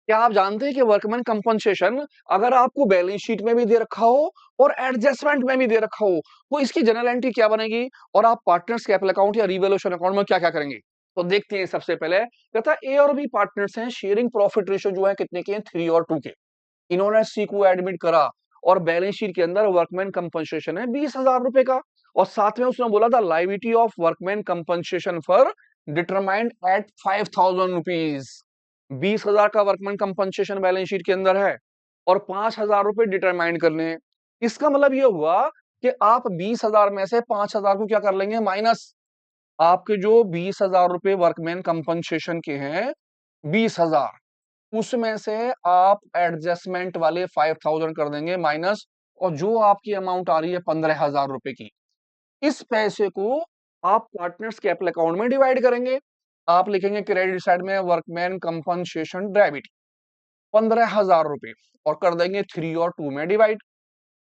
क्या आप जानते हैं कि वर्कमैन कंपनसेशन अगर आपको बैलेंस शीट में भी दे रखा हो और एडजस्टमेंट में भी दे रखा हो तो इसकी जनरल एंट्री क्या बनेगी और आप पार्टनर्स कैपिटल अकाउंट या रिवैल्यूएशन अकाउंट में क्या क्या करेंगे? तो देखते हैं। सबसे पहले कहता है ए और बी पार्टनर्स हैं, शेयरिंग प्रॉफिट रेशियो जो है कितने के हैं, 3 और 2 के। इन्होंने सी को एडमिट करा और बैलेंस शीट के अंदर वर्कमैन कंपनसेशन है 20,000 रुपए का। और साथ में उसने बोला था liability of workman compensation for determined at 5,000 rupees. 20,000 का वर्कमैन कंपनसेशन बैलेंस शीट के अंदर है और 5,000 रुपए डिटरमाइंड करने हैं। इसका मतलब ये हुआ कि आप 20,000 में से 5,000 को क्या कर लेंगे, माइनस। आपके जो 20,000 रुपए वर्कमैन कंपनसेशन के हैं, 20,000 उसमें से आप एडजस्टमेंट वाले 5,000 कर देंगे माइनस। और जो आपकी अमाउंट आ रही है 15,000 रुपए की, इस पैसे को आप पार्टनर्स कैपिटल अकाउंट में डिवाइड करेंगे। आप लिखेंगे क्रेडिट साइड में वर्कमैन कंपनसेशन डेबिट 15,000 रुपए और कर देंगे 3 और 2 में डिवाइड।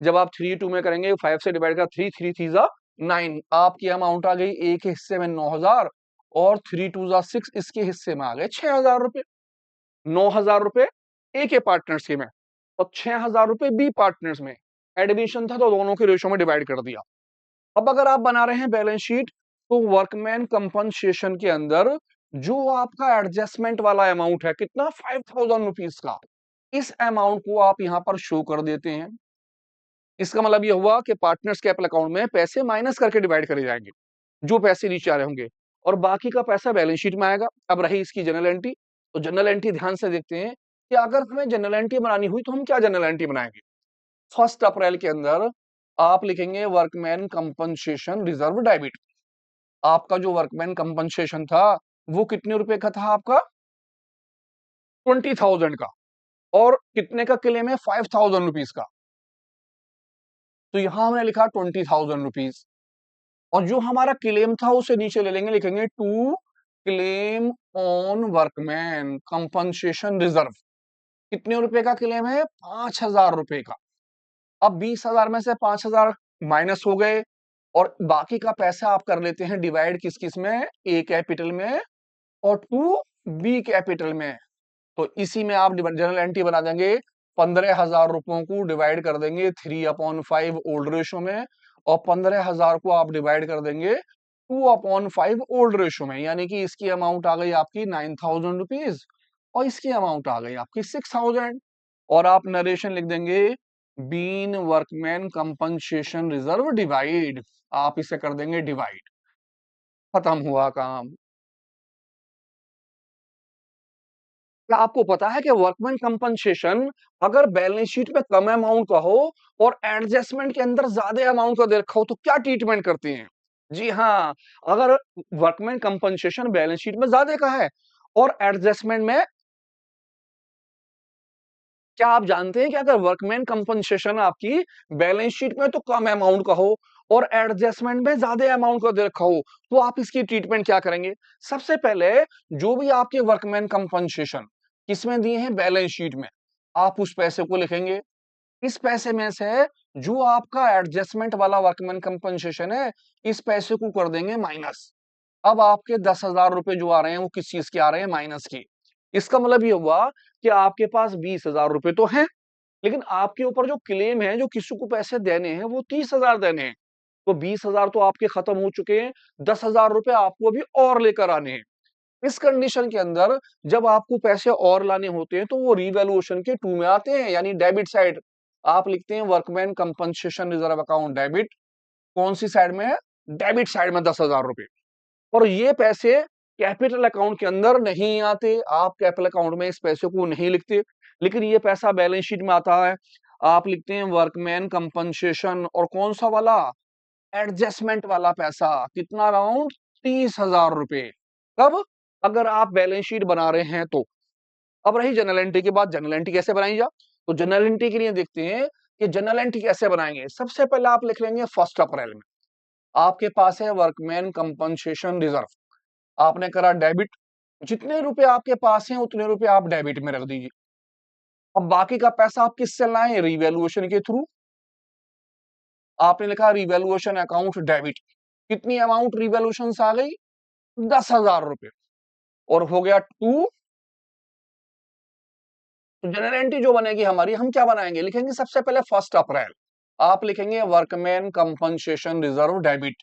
जब आप 3 2 में करेंगे, 5 से डिवाइड कर 3 3 3 जा 9, आपकी अमाउंट आ गई एक के हिस्से में 9,000 और 3 2 जा 6, इसके हिस्से में आ गए 6,000 रुपए। 9,000 रुपए ए के पार्टनर्स के में और 6,000 रुपए बी पार्टनर्स में। एडमिशन था तो दोनों के रेशो में डिवाइड कर दिया। अब अगर आप बना रहे हैं बैलेंस शीट तो वर्कमैन कंपनसेशन के अंदर जो आपका एडजस्टमेंट वाला अमाउंट है कितना, 5,000 रुपीज का, इस अमाउंट को आप यहां पर शो कर देते हैं। इसका मतलब यह हुआ कि पार्टनर्स कैपिटल अकाउंट में पैसे माइनस करके डिवाइड करे जाएंगे जो पैसे नीचे आ रहे होंगे और बाकी का पैसा बैलेंस शीट में आएगा। अब रही इसकी जनरल एंट्री, तो जनरल एंट्री ध्यान से देखते हैं कि अगर हमें जनरल एंट्री बनानी हुई तो हम क्या जनरल एंट्री बनाएंगे। 1 अप्रैल के अंदर आप लिखेंगे वर्कमैन कंपनसेशन रिजर्व डेबिट। आपका जो वर्कमैन कंपनसेशन था वो कितने रुपए का था, आपका 20,000 का। और कितने का क्लेम है, 5,000 रुपीज का। तो यहां हमने लिखा 20,000 रुपीज और जो हमारा क्लेम था उसे नीचे ले लेंगे, लिखेंगे to claim on workman compensation reserve. कितने रुपए का क्लेम है, 5,000 रुपए का। अब 20,000 में से 5,000 माइनस हो गए और बाकी का पैसा आप कर लेते हैं डिवाइड किस किस में, ए कैपिटल में और टू बी कैपिटल में। तो इसी में आप जनरल एंट्री बना देंगे। 15,000 रुपयों को डिवाइड कर देंगे 3/5 ओल्ड रेशो में और 15,000 को आप डिवाइड कर देंगे 2/5 ओल्ड रेशो में। यानी कि इसकी अमाउंट आ गई आपकी 9,000 रुपीज और इसकी अमाउंट आ गई आपकी 6,000। और आप नरेशन लिख देंगे been workman compensation reserve divide. आप इसे कर देंगे डिवाइड, खत्म हुआ काम। क्या आपको पता है कि वर्कमैन कंपनसेशन अगर बैलेंस शीट में कम अमाउंट का हो और एडजस्टमेंट के अंदर ज्यादा अमाउंट का दे रखा हो तो क्या ट्रीटमेंट करते हैं? जी हाँ, अगर वर्कमैन कंपनसेशन बैलेंस शीट में ज्यादा का है और एडजस्टमेंट में, क्या आप जानते हैं कि अगर वर्कमैन कंपनसेशन आपकी बैलेंस शीट में तो कम अमाउंट का हो और एडजस्टमेंट में ज्यादा अमाउंट का दे रखा हो तो आप इसकी ट्रीटमेंट क्या करेंगे? सबसे पहले जो भी आपके वर्कमैन कंपनसेशन किसमें दिए हैं, बैलेंस शीट में, आप उस पैसे को लिखेंगे। इस पैसे में से जो आपका एडजस्टमेंट वाला वर्कमैन कंपनसेशन है, इस पैसे को कर देंगे माइनस। अब आपके 10,000 रुपए जो आ रहे हैं वो किस चीज के आ रहे हैं, माइनस के। इसका मतलब ये हुआ कि आपके पास 20,000 रुपए तो हैं, लेकिन आपके ऊपर जो क्लेम है, जो किसी को पैसे देने हैं वो 30,000 देने हैं। तो 20,000 तो आपके खत्म हो चुके हैं, 10,000 रुपए आपको अभी और लेकर आने हैं। इस कंडीशन के अंदर जब आपको पैसे और लाने होते हैं तो वो रिवैल्यूएशन के 2 में आते हैं, यानी डेबिट साइड। आप लिखते हैं workman compensation reserve account debit. कौन सी साइड में है, डेबिट साइड में 10,000 रुपए। और ये पैसे कैपिटल अकाउंट के अंदर नहीं आते, आप कैपिटल अकाउंट में इस पैसे को नहीं लिखते, लेकिन ये पैसा बैलेंस शीट में आता है। आप लिखते हैं वर्कमैन कंपनसेशन और कौन सा वाला, एडजस्टमेंट वाला पैसा, कितना अमाउंट, 30,000 रुपए। कब, अगर आप बैलेंस शीट बना रहे हैं तो। अब रही जनरल एंट्री की बात, जनरल एंट्री कैसे बनाई जा, तो जनरल एंट्री के लिए देखते हैं कि जनरल एंट्री कैसे बनाएंगे। सबसे पहले आप लिख लेंगे 1 अप्रैल में आपके पास है वर्कमैन कंपनसेशन रिजर्व, आपने करा डेबिट। जितने रुपए आपके पास हैं उतने रुपए आप डेबिट में रख दीजिए। अब बाकी का पैसा आप किससे लाएं, रिवैल्यूएशन के थ्रू। आपने लिखा रिवैल्यूएशन अकाउंट डेबिट। कितनी अमाउंट रिवैल्यूएशन से आ गई, 10,000 रुपए। और हो गया टू तो जनरल एंट्री जो बनेगी हमारी, हम क्या बनाएंगे, लिखेंगे सबसे पहले 1 अप्रैल, आप लिखेंगे वर्कमैन कंपनसेशन रिजर्व डेबिट।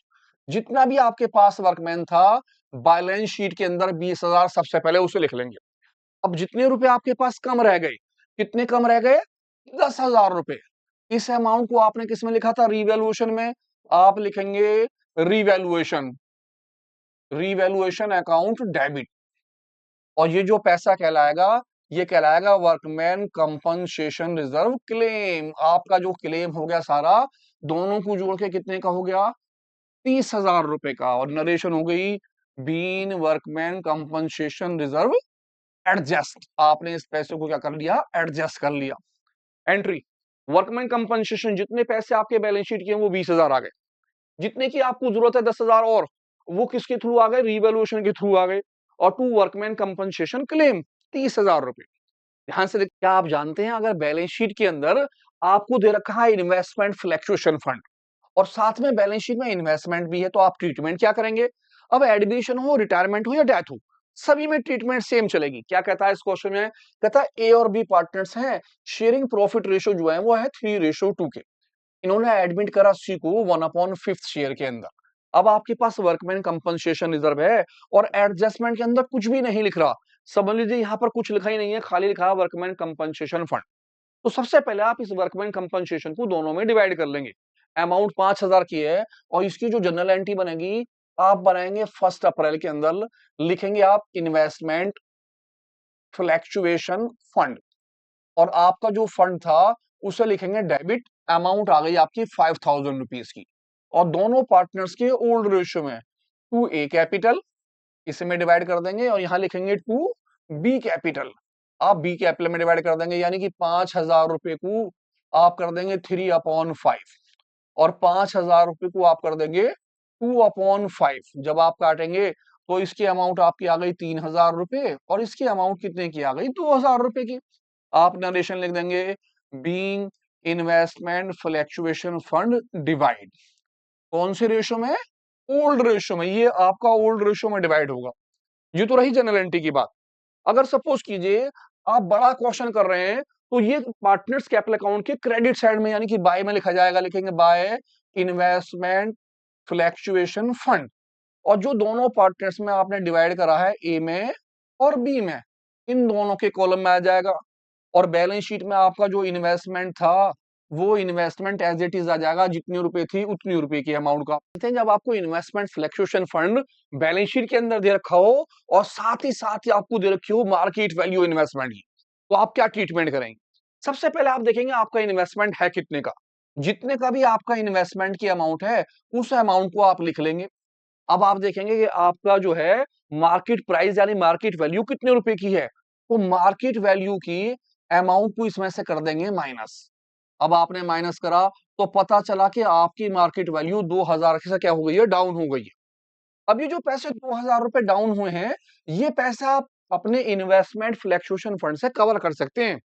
जितना भी आपके पास वर्कमैन था बैलेंस शीट के अंदर 20,000 सबसे पहले उसे लिख लेंगे। अब जितने रुपए आपके पास कम रह गए, कितने कम रह गए, 10,000 रुपए। इस अमाउंट को आपने किस में लिखा था, रिवैल्यूएशन में। आप लिखेंगे रिवैल्यूएशन, रिवैल्यूएशन अकाउंट डेबिट। और ये जो पैसा कहलाएगा, ये कहलाएगा वर्कमैन कंपनसेशन रिजर्व क्लेम। आपका जो क्लेम हो गया सारा, दोनों को जोड़ के कितने का हो गया, 30,000 रुपए का। और नरेशन हो गई been workman compensation reserve adjust. आपने इस पैसे को क्या कर लिया, एडजस्ट कर लिया। एंट्री वर्कमैन कंपनसेशन, जितने पैसे आपके बैलेंस शीट के हैं वो 20,000 आ गए। जितने की आपको जरूरत है 10,000 और, वो किसके थ्रू आ गए, रिवैल्यूएशन के थ्रू आ गए। और टू वर्कमैन कंपनसेशन क्लेम 30,000 रुपए। ध्यान से क्या आप जानते हैं, अगर बैलेंस शीट के अंदर आपको दे रखा है इन्वेस्टमेंट फ्लैक्चुएशन फंड और साथ में बैलेंस शीट में इन्वेस्टमेंट भी है, तो आप ट्रीटमेंट क्या करेंगे। अब एडमिशन हो, रिटायरमेंट हो या डेथ हो, सभी में ट्रीटमेंट सेम चलेगी। क्या कहता है इस क्वेश्चन में, कहता है ए और बी पार्टनर्स हैं, शेयरिंग प्रॉफिट रेशियो जो है वो है 3:2 के। इन्होंने एडमिट करा सी को 1/5 शेयर के अंदर। अब आपके पास वर्कमैन कंपनसेशन रिजर्व है और एडजस्टमेंट के अंदर कुछ भी नहीं लिख रहा। समझ लीजिए यहाँ पर कुछ लिखा ही नहीं है, खाली लिखा है वर्कमैन कंपनसेशन फंड। तो सबसे पहले आप इस वर्कमैन कंपनसेशन को दोनों में डिवाइड कर लेंगे। अमाउंट 5,000 की है और इसकी जो जनरल एंट्री बनेगी, आप बनाएंगे 1 अप्रैल के अंदर। लिखेंगे आप इन्वेस्टमेंट फ्लैक्चुएशन फंड और आपका जो फंड था उसे लिखेंगे डेबिट। अमाउंट आ गई आपकी 5,000 रुपीज की। और दोनों पार्टनर्स के ओल्ड रेशियो में 2A कैपिटल, इसमें डिवाइड कर देंगे और यहां लिखेंगे 2B कैपिटल। आप बी कैपिटल में डिवाइड कर देंगे, यानी कि 5,000 रुपए को आप कर देंगे 3/5 और 5,000 रुपए को आप कर देंगे 2/5। जब आप काटेंगे तो इसकी अमाउंट आपकी आ गई 3,000 रुपए और इसकी अमाउंट कितने की आ गई, 2,000 रुपए की। आप नरेशन लिख देंगे being investment fluctuation fund divide. कौन से रेशो में, ओल्ड रेशो में। ये आपका ओल्ड रेशो में डिवाइड होगा। ये तो रही जनरल एंट्री की बात। अगर सपोज कीजिए आप बड़ा क्वेश्चन कर रहे हैं, तो ये पार्टनर्स कैपिटल अकाउंट के क्रेडिट साइड में यानी कि बाय में लिखा जाएगा। लिखेंगे बाय इन्वेस्टमेंट फ्लैक्चुएशन फंड। और जो दोनों पार्टनर्स में आपने डिवाइड करा है ए में और बी में, इन दोनों के कॉलम में आ जाएगा। और बैलेंस शीट में आपका जो इन्वेस्टमेंट था वो इन्वेस्टमेंट एज इट इज आ जाएगा, जितनी रुपए थी उतनी रुपए की अमाउंट का। जब आपको investment fluctuation fund balance sheet के अंदर दे रखा हो और साथ ही आपको दे रखी हो मार्केट वैल्यू इन्वेस्टमेंट की, तो आप क्या ट्रीटमेंट करेंगे। सबसे पहले आप देखेंगे आपका इन्वेस्टमेंट है कितने का। जितने का भी आपका इन्वेस्टमेंट की अमाउंट है उस अमाउंट को आप लिख लेंगे। अब आप देखेंगे कि आपका जो है मार्केट प्राइस यानी मार्केट वैल्यू कितने रुपए की है, तो मार्केट वैल्यू की अमाउंट को इसमें से कर देंगे माइनस। अब आपने माइनस करा तो पता चला कि आपकी मार्केट वैल्यू 2,000 से क्या हो गई है, डाउन हो गई है। अब ये जो पैसे 2,000 रुपए डाउन हुए हैं, ये पैसा आप अपने इन्वेस्टमेंट फ्लैक्चुएशन फंड से कवर कर सकते हैं।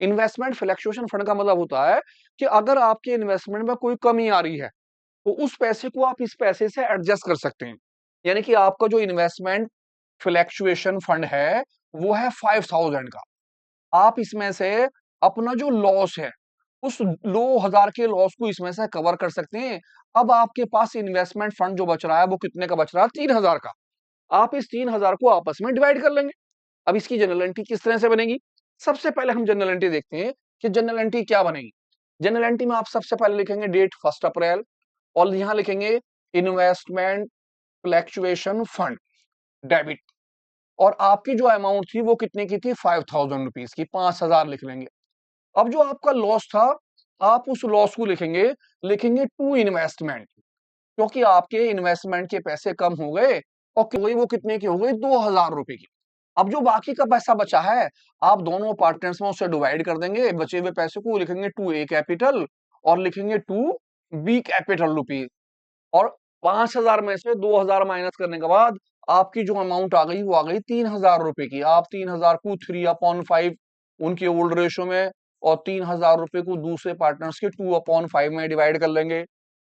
इन्वेस्टमेंट फ्लैक्चुएशन फंड का मतलब होता है कि अगर आपके इन्वेस्टमेंट में कोई कमी आ रही है तो उस पैसे को आप इस पैसे से एडजस्ट कर सकते हैं। यानी कि आपका जो इन्वेस्टमेंट फ्लैक्चुएशन फंड है वो है 5,000 का। आप इसमें से अपना जो लॉस है उस 2,000 के लॉस को इसमें से कवर कर सकते हैं। अब आपके पास इन्वेस्टमेंट फंड जो बच रहा है वो कितने का बच रहा है, 3,000 का। आप इस 3,000 को आपस में डिवाइड कर लेंगे। अब इसकी जनरल एंट्री किस तरह से बनेगी, सबसे पहले हम जनरल एंट्री देखते हैं कि जनरल एंट्री क्या बनेगी। जनरल एंट्री में आप सबसे पहले लिखेंगे डेट 1 अप्रैल और यहां लिखेंगे इन्वेस्टमेंट फ्लैक्चुएशन फंड डेबिट। और आपकी जो अमाउंट थी वो कितने की थी, 5,000 रुपीज की, 5,000 लिख लेंगे। अब जो आपका लॉस था आप उस लॉस को लिखेंगे, लिखेंगे टू इन्वेस्टमेंट, क्योंकि आपके इन्वेस्टमेंट के पैसे कम हो गए और वो कितने की हो गई, 2,000 रुपए की। अब जो बाकी का पैसा बचा है आप दोनों पार्टनर्स में उसे डिवाइड कर देंगे। बचे हुए पैसे को लिखेंगे 2A कैपिटल और लिखेंगे 2B कैपिटल रुपीज। और 5,000 में से 2,000 माइनस करने के बाद आपकी जो अमाउंट आ गई वो आ गई 3,000 रुपए की। आप 3,000 को 3/5 उनके ओल्ड रेशो में और 3,000 रुपए को दूसरे पार्टनर्स के 2/5 में डिवाइड कर लेंगे।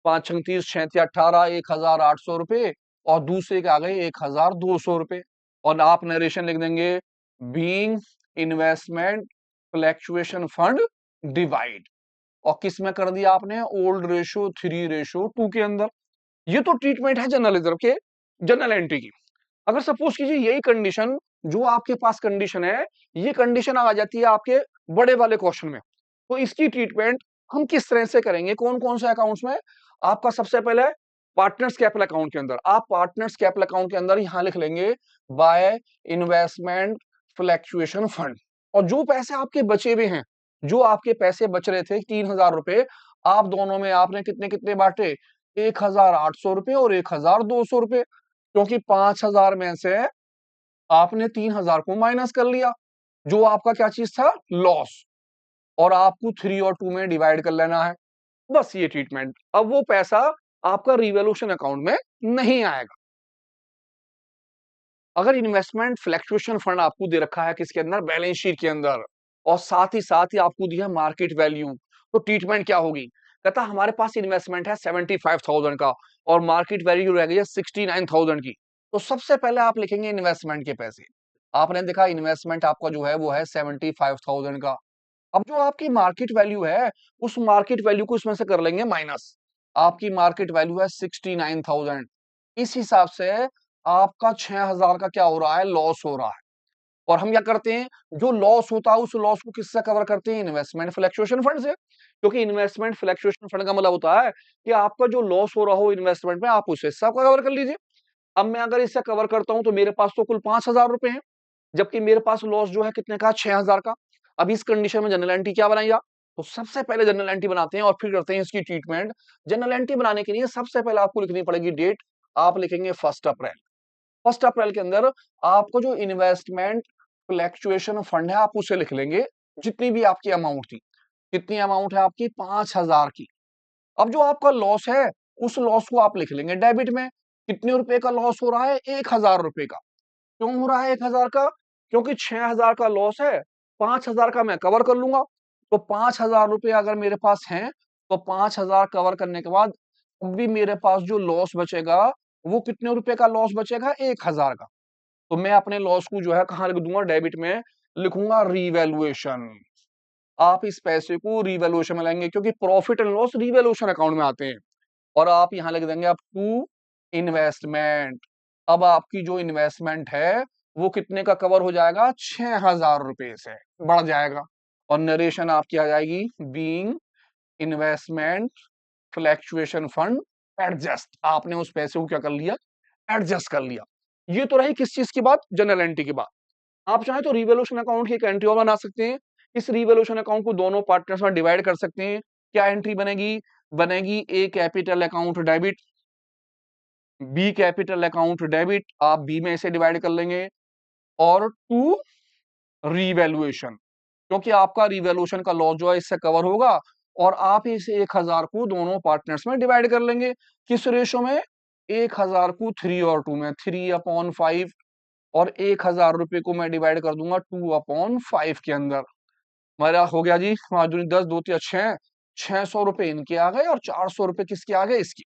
5 छंग 30, 6 18, 1,800 रुपए और दूसरे के आ गए 1,200 रुपए। और आप नरेशन लिख देंगे being investment fluctuation fund divide, और किस में कर दिया आपने, ओल्ड रेशो 3:2 के अंदर। ये तो ट्रीटमेंट है जनरल रिजर्व के, जनरल एंट्री की। अगर सपोज कीजिए यही कंडीशन जो आपके पास कंडीशन है, ये कंडीशन आ जाती है आपके बड़े वाले क्वेश्चन में, तो इसकी ट्रीटमेंट हम किस तरह से करेंगे, कौन कौन से अकाउंट्स में। आपका सबसे पहले पार्टनर्स कैपिटल अकाउंट के अंदर, आप पार्टनर्स कैपिटल अकाउंट के अंदर यहां लिख लेंगे बाय इन्वेस्टमेंट फ्लैक्चुएशन फंड। और जो पैसे आपके बचे हुए हैं, जो आपके पैसे बच रहे थे 3,000 रुपए, आप दोनों में आपने कितने कितने बांटे, 1,800 रुपए और 1,200 रुपए, क्योंकि 5,000 में से आपने 3,000 को माइनस कर लिया, जो आपका क्या चीज था, लॉस, और आपको 3 और 2 में डिवाइड कर लेना है। बस ये ट्रीटमेंट। अब वो पैसा आपका रिवॉल्यूशन अकाउंट में नहीं आएगा। अगर इन्वेस्टमेंट फ्लैक्चुएशन फंड आपको दे रखा है किसके अंदर, बैलेंस शीट के अंदर, और साथ ही आपको दिया मार्केट वैल्यू, तो ट्रीटमेंट क्या होगी, कहता हमारे पास इन्वेस्टमेंट है 75,000 का और मार्केट वैल्यू रह गई है 69,000 की। तो सबसे पहले आप लिखेंगे इन्वेस्टमेंट के पैसे। आपने देखा इन्वेस्टमेंट आपका जो है वो है 75,000 का। अब जो आपकी मार्केट वैल्यू है, उस मार्केट वैल्यू को इसमें से कर लेंगे माइनस। आपकी मार्केट वैल्यू है 69,000। इस हिसाब से आपका 6,000 का क्या हो रहा है, लॉस हो रहा है। और हम क्या करते हैं, जो लॉस होता है उस लॉस को किससे कवर करते हैं, इन्वेस्टमेंट फ्लैक्चुएशन फंड से। क्योंकि इन्वेस्टमेंट फ्लैक्चुएशन फंड का मतलब होता है कि आपका जो लॉस हो रहा हो इन्वेस्टमेंट में, आप उस हिस्सा को कवर कर लीजिए। अब मैं अगर इससे कवर करता हूं तो मेरे पास तो कुल 5,000 रुपए हैं, जबकि मेरे पास लॉस जो है कितने का, 6,000 का। अब इस कंडीशन में जनरल एंट्री क्या बनाई आप, तो सबसे पहले जनरल एंट्री बनाते हैं और फिर करते हैं इसकी ट्रीटमेंट। जनरल एंट्री बनाने के लिए सबसे पहले आपको लिखनी पड़ेगी डेट। आप लिखेंगे 1 अप्रैल। 1 अप्रैल के अंदर आपको जो इन्वेस्टमेंट फ्लैक्चुएशन फंड है, आप उसे लिख लेंगे, जितनी भी आपकी अमाउंट थी। कितनी अमाउंट है आपकी, 5,000 की। अब जो आपका लॉस है, उस लॉस को आप लिख लेंगे डेबिट में। कितने रुपए का लॉस हो रहा है, 1,000 रुपए का। क्यों हो रहा है 1,000 का, क्योंकि 6,000 का लॉस है, 5,000 का मैं कवर कर लूंगा। तो 5,000 रुपए अगर मेरे पास हैं, तो 5,000 कवर करने के बाद अब भी मेरे पास जो लॉस बचेगा, वो कितने रुपए का लॉस बचेगा, 1,000 का। तो मैं अपने लॉस को जो है कहां लिख दूंगा, डेबिट में लिखूंगा रीवैल्यूएशन। आप इस पैसे को रीवैल्यूएशन में लेंगे, क्योंकि profit and loss revaluation account में आते हैं। और आप यहां लिख देंगे अब टू इन्वेस्टमेंट। अब आपकी जो इन्वेस्टमेंट है वो कितने का कवर हो जाएगा, 6,000 रुपए से बढ़ जाएगा। और नरेशन आपकी आ जाएगी being investment fluctuation fund adjust. आपने उस पैसे को क्या कर लिया, एडजस्ट कर लिया। ये तो रही किस चीज की बात, जनरल एंट्री की बात। आप चाहे तो रिवॉल्यूशन अकाउंट की एक एंट्री और बना सकते हैं। इस रिवॉल्यूशन अकाउंट को दोनों पार्टनर्स में डिवाइड कर सकते हैं। क्या एंट्री बनेगी, बनेगी A capital account debit, B capital account debit, आप बी में इसे डिवाइड कर लेंगे, और टू रीवैल्यूएशन, क्योंकि आपका रिवैल्यूएशन का लॉस जो है इससे कवर होगा। और आप इस 1,000 को दोनों पार्टनर्स में डिवाइड कर लेंगे। किस रेशो में, 1,000 को 3 और 2 में, 3/5। और 1,000 रुपए को मैं डिवाइड कर दूंगा 2/5 के अंदर। मेरा हो गया जी 5 दूनी 10, 2 तिया 6, 600 रुपए इनके आ गए और 400 रुपए किसके आ गए, इसकी।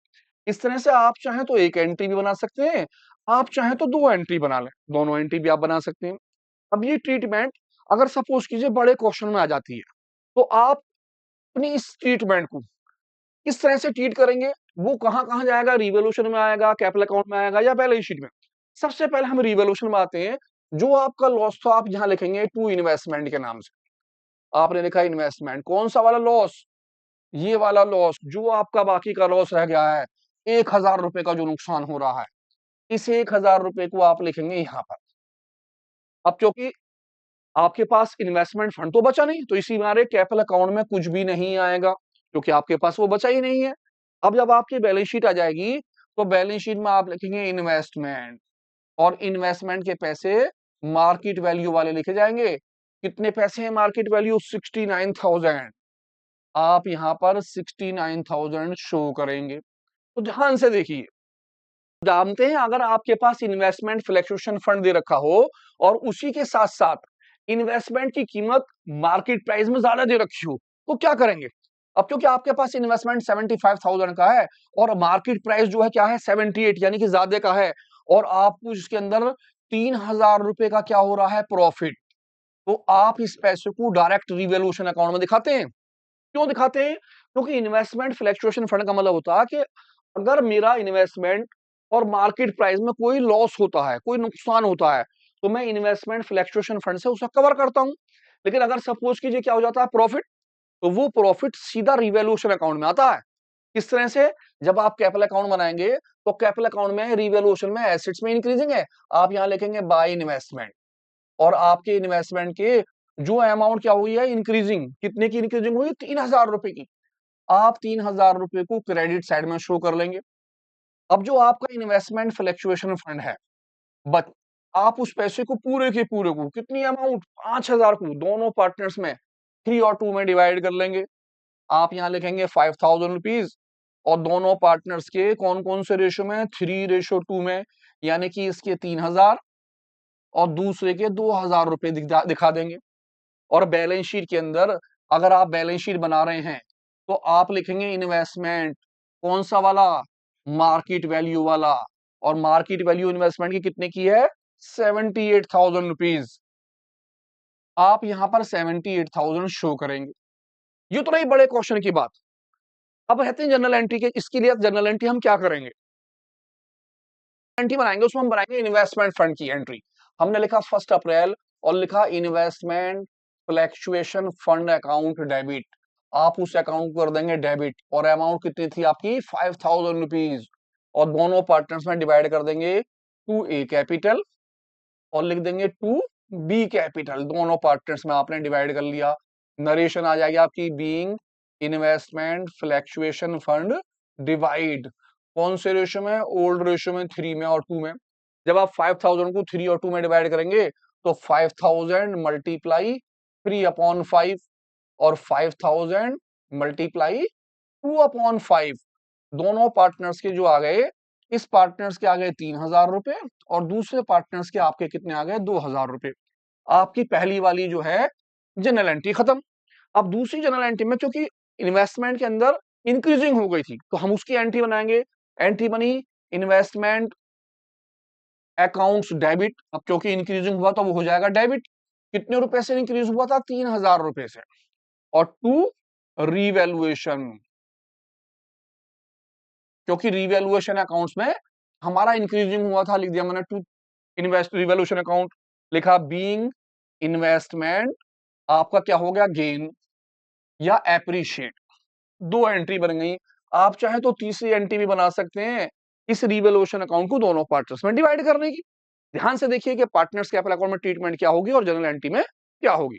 इस तरह से आप चाहें तो एक एंट्री भी बना सकते हैं, आप चाहें तो 2 एंट्री बना लें, दोनों एंट्री भी आप बना सकते हैं। अब ये ट्रीटमेंट अगर सपोज कीजिए बड़े क्वेश्चन में आ जाती है, तो आप अपनी इस ट्रीटमेंट को किस तरह से ट्रीट करेंगे, वो कहां कहां जाएगा, रिवॉल्यूशन में आएगा, कैपिटल अकाउंट में आएगा, या बैलेंस शीट में। सबसे पहले हम रिवॉल्यूशन में आते हैं। जो आपका लॉस था, आप यहां लिखेंगे टू इन्वेस्टमेंट के नाम से। आपने लिखा इन्वेस्टमेंट, कौन सा वाला लॉस, ये वाला लॉस, जो आपका बाकी का लॉस रह गया है, 1,000 रुपए का जो नुकसान हो रहा है, इस 1,000 रुपए को आप लिखेंगे यहां पर। अब क्योंकि आपके पास इन्वेस्टमेंट फंड तो बचा नहीं, तो इसी मारे कैपिटल अकाउंट में कुछ भी नहीं आएगा, क्योंकि आपके पास वो बचा ही नहीं है। अब जब आपकी बैलेंस शीट आ जाएगी, तो बैलेंस शीट में आप लिखेंगे इन्वेस्टमेंट, और इन्वेस्टमेंट के पैसे मार्केट वैल्यू वाले लिखे जाएंगे। कितने पैसे हैं मार्केट वैल्यू, 69,000। आप यहां पर 69,000 शो करेंगे। तो ध्यान से देखिए, जानते हैं अगर आपके पास इन्वेस्टमेंट फ्लैक्चुएशन फंड दे रखा हो और उसी के साथ साथ इन्वेस्टमेंट की कीमत मार्केट प्राइस में ज्यादा दे रखी हो, तो क्या करेंगे। अब क्योंकि आपके पास इन्वेस्टमेंट 75,000 का है और मार्केट प्राइस जो है क्या है, 78, यानी कि ज्यादा का है, और आपको इसके अंदर 3,000 रुपए का क्या हो रहा है, प्रॉफिट। तो आप इस पैसे को डायरेक्ट रिवैल्यूएशन अकाउंट में दिखाते हैं। क्यों दिखाते हैं? क्योंकि इन्वेस्टमेंट फ्लक्चुएशन फंड का मतलब होता है कि अगर मेरा इन्वेस्टमेंट और मार्केट प्राइस में कोई लॉस होता है, कोई नुकसान होता है, तो मैं इन्वेस्टमेंट फ्लक्चुएशन फंड से उसे कवर करता हूं। लेकिन अगर सपोज कीजिए क्या हो जाता है प्रॉफिट, तो वो प्रॉफिट सीधा रिवैल्यूएशन अकाउंट में आता है। किस तरह से? जब आप कैपिटल अकाउंट बनाएंगे तो कैपिटल अकाउंट में रिवैल्यूएशन में एसेट्स में इंक्रीजिंग है, आप यहां लिखेंगे बाय इन्वेस्टमेंट, और आपके इन्वेस्टमेंट के जो अमाउंट क्या हुई है इंक्रीजिंग, कितने की इंक्रीजिंग हुई? 3,000 रुपए की। आप 3,000 रुपए को क्रेडिट साइड में शो कर लेंगे। अब जो आपका इन्वेस्टमेंट फ्लक्चुएशन फंड है, बट आप उस पैसे को पूरे के पूरे को, कितनी अमाउंट, 5,000 को दोनों पार्टनर्स में 3 और 2 में डिवाइड कर लेंगे। आप यहां लिखेंगे 5,000 रुपीज, और दोनों पार्टनर्स के कौन कौन से रेशो में? 3:2 में, यानी कि इसके 3,000 और दूसरे के 2,000 रुपए दिखा देंगे। और बैलेंस शीट के अंदर अगर आप बैलेंस शीट बना रहे हैं तो आप लिखेंगे इन्वेस्टमेंट कौन सा वाला? मार्केट वैल्यू वाला। और मार्केट वैल्यू इन्वेस्टमेंट की कितने की है? 78,000 रुपीज। आप यहां पर 78,000 शो करेंगे। ये तो नहीं बड़े क्वेश्चन की बात। अब कहते हैं जनरल एंट्री के, इसके लिए जनरल एंट्री हम क्या करेंगे? एंट्री बनाएंगे, उसमें हम बनाएंगे इन्वेस्टमेंट फंड की एंट्री। हमने लिखा 1 अप्रैल और लिखा investment fluctuation fund account debit. आप उस अकाउंट को कर देंगे डेबिट, और अमाउंट कितनी थी आपकी? 5,000 रुपीज, और दोनों पार्टनर्स में डिवाइड कर देंगे टू ए कैपिटल और लिख देंगे टू बी कैपिटल। दोनों पार्टनर्स में आपने डिवाइड कर लिया। नरेशन आ जाएगी आपकी being investment fluctuation fund divide, कौन से रेशो में? ओल्ड रेशो में, 3 में और 2 में। जब आप 5,000 को 3 और 2 में डिवाइड करेंगे तो 5,000 मल्टीप्लाई 3/5 और 5,000 मल्टीप्लाई 2/5, दोनों पार्टनर्स के जो आ गए, इस पार्टनर्स के आ गए 3,000 रुपए, और दूसरे पार्टनर्स के आपके कितने आ गए? 2,000 रुपए। आपकी पहली वाली जो है जनरल एंट्री खत्म। अब दूसरी जनरल एंट्री में क्योंकि इन्वेस्टमेंट के अंदर इंक्रीजिंग हो गई थी, तो हम उसकी एंट्री बनाएंगे। एंट्री बनी इन्वेस्टमेंट अकाउंट्स डेबिट। अब क्योंकि इंक्रीजिंग हुआ तो वो हो जाएगा डेबिट। कितने रुपए से इंक्रीज हुआ था? 3,000 रुपए से। और टू रिवैल्यूएशन, क्योंकि रिवैल्यूएशन अकाउंट्स में हमारा इंक्रीजिंग हुआ था, लिख दिया मैंने टू इन्वेस्ट रिवैल्यूएशन अकाउंट, लिखा बीइंग इन्वेस्टमेंट, आपका क्या हो गया? गेन या एप्रिशिएट। दो एंट्री बन गई। आप चाहे तो तीसरी एंट्री भी बना सकते हैं, इस रिवैल्यूएशन अकाउंट को दोनों पार्टनर्स में डिवाइड करने की। ध्यान से देखिए कि पार्टनर्स कैपिटल अकाउंट में ट्रीटमेंट क्या होगी और जनरल एंट्री में क्या होगी।